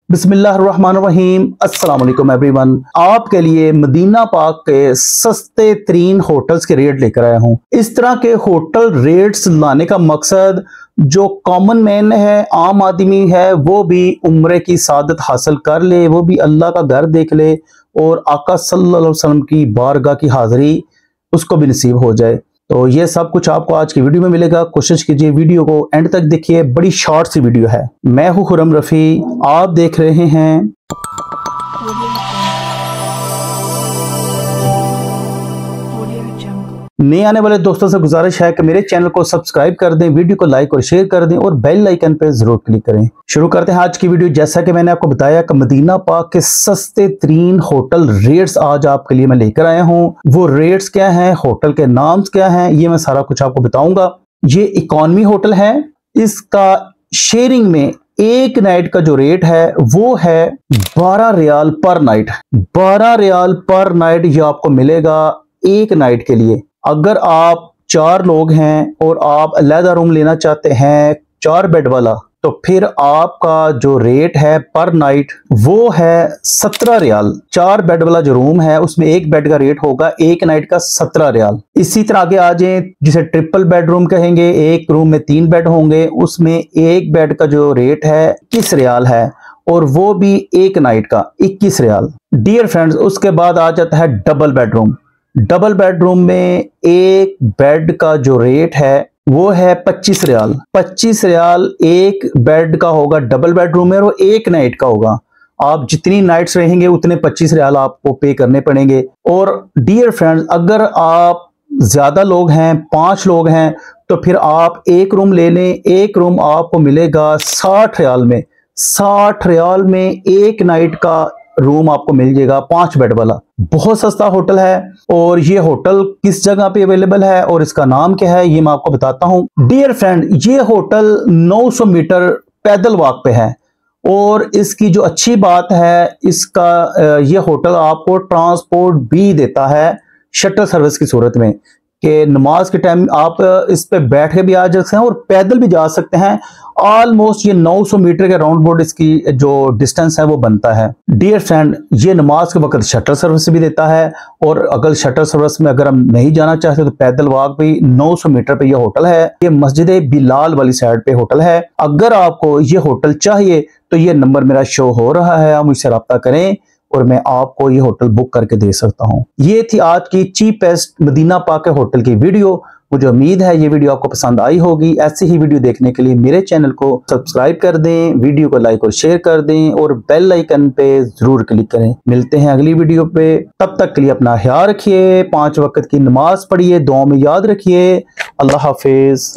बिस्मिल्लाहिर्रहमानिर्रहीम। अस्सलाम वालेकुम एवरीवन। आपके लिए मदीना पाक के सस्ते तरीन होटल्स के रेट लेकर आया हूँ। इस तरह के होटल रेट्स लाने का मकसद जो कॉमन मैन है, आम आदमी है, वो भी उम्रे की सादत हासिल कर ले, वो भी अल्लाह का घर देख ले और आका सल्लल्लाहु अलैहि वसल्लम की बारगाह की हाजिरी उसको भी नसीब हो जाए। तो ये सब कुछ आपको आज की वीडियो में मिलेगा। कोशिश कीजिए वीडियो को एंड तक देखिए, बड़ी शॉर्ट सी वीडियो है। मैं हूं खुर्रम रफ़ी, आप देख रहे हैं नए आने वाले दोस्तों से गुजारिश है कि मेरे चैनल को सब्सक्राइब कर दें, वीडियो को लाइक और शेयर कर दें और बेल आइकन पे जरूर क्लिक करें। शुरू करते हैं आज की वीडियो। जैसा कि मैंने आपको बताया कि मदीना पाक के सस्ते तरीन होटल रेट्स आज आपके लिए मैं लेकर आया हूं। वो रेट्स क्या हैं, होटल के नाम क्या हैं, ये मैं सारा कुछ आपको बताऊंगा। ये इकॉनमी होटल है। इसका शेयरिंग में एक नाइट का जो रेट है वो है 12 रियाल पर नाइट। 12 रियाल पर नाइट ये आपको मिलेगा एक नाइट के लिए। अगर आप 4 लोग हैं और आप अलहदा रूम लेना चाहते हैं 4 बेड वाला, तो फिर आपका जो रेट है पर नाइट वो है 17 रियाल। 4 बेड वाला जो रूम है उसमें एक बेड का रेट होगा एक नाइट का 17 रियाल। इसी तरह आगे आ जाए, जिसे ट्रिपल बेडरूम कहेंगे, एक रूम में 3 बेड होंगे, उसमें एक बेड का जो रेट है 21 रियाल है और वो भी एक नाइट का 21 रियाल। डियर फ्रेंड्स, उसके बाद आ जाता है डबल बेडरूम। डबल बेडरूम में एक बेड का जो रेट है वो है 25 रियाल। 25 रियाल एक बेड का होगा डबल बेडरूम में और वो एक नाइट का होगा। आप जितनी नाइट्स रहेंगे उतने 25 रियाल आपको पे करने पड़ेंगे। और डियर फ्रेंड्स, अगर आप ज्यादा लोग हैं, 5 लोग हैं, तो फिर आप एक रूम ले लें। एक रूम आपको मिलेगा 60 रियाल में। 60 रियाल में एक नाइट का रूम आपको मिल जाएगा 5 बेड वाला। बहुत सस्ता होटल है। और ये होटल किस जगह पे अवेलेबल है और इसका नाम क्या है ये मैं आपको बताता हूं। डियर फ्रेंड, ये होटल 900 मीटर पैदल वॉक पे है। और इसकी जो अच्छी बात है, इसका ये होटल आपको ट्रांसपोर्ट भी देता है शटल सर्विस की सूरत में, कि नमाज के टाइम आप इस पे बैठ के भी आ सकते हैं और पैदल भी जा सकते हैं। ऑलमोस्ट ये 900 मीटर के राउंड बोर्ड इसकी जो डिस्टेंस है वो बनता है। डियर फ्रेंड, ये नमाज के वक्त शटल सर्विस भी देता है और अगर शटल सर्विस में अगर हम नहीं जाना चाहते तो पैदल वॉक भी 900 मीटर पे ये होटल है। ये मस्जिद बिलाल वाली साइड पे होटल है। अगर आपको ये होटल चाहिए तो ये नंबर मेरा शो हो रहा है, आप मुझसे रब्ता करें और मैं आपको ये होटल बुक करके दे सकता हूँ। ये थी आज की चीपेस्ट मदीना पाक के होटल की वीडियो। मुझे उम्मीद है ये वीडियो आपको पसंद आई होगी। ऐसी ही वीडियो देखने के लिए मेरे चैनल को सब्सक्राइब कर दें, वीडियो को लाइक और शेयर कर दें और बेल आइकन पे जरूर क्लिक करें। मिलते हैं अगली वीडियो पे। तब तक के लिए अपना ख्याल रखिए, 5 वक्त की नमाज पढ़िए, दुआ में याद रखिए। अल्लाह हाफिज।